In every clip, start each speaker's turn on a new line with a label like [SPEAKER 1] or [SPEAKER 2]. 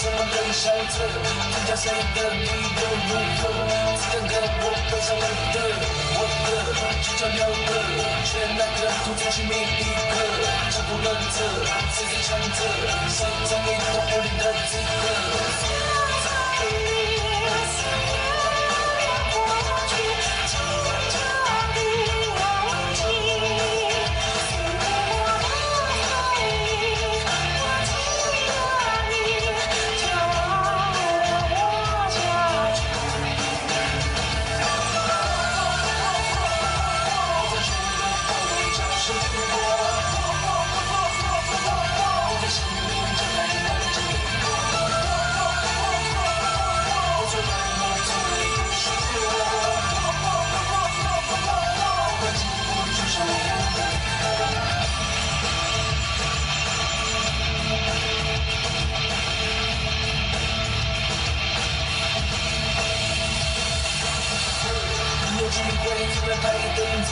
[SPEAKER 1] 什么更晓得？评价谁的理由如何？只跟着我背上我的，就叫了得，却那个突出去每一个，强不忍者，谁是强者？谁在你都无力的资格？机会突然排等着，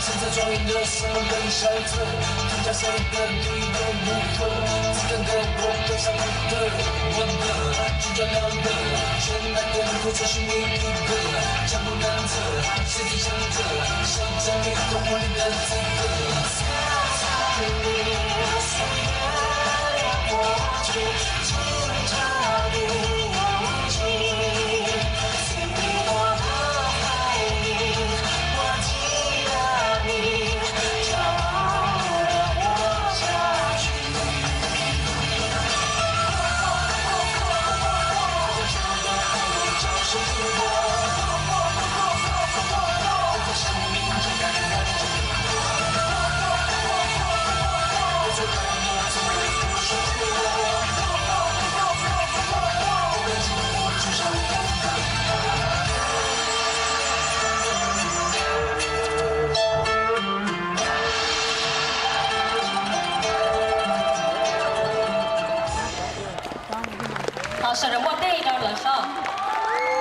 [SPEAKER 1] 趁着装赢了什么更晓得？评价谁的理由如何？只跟着我背上我的，就叫了得，全来跟付出是你一个，强不能者，谁最强者？谁在你都无力的资格？
[SPEAKER 2] 好，是人物第一张轮上。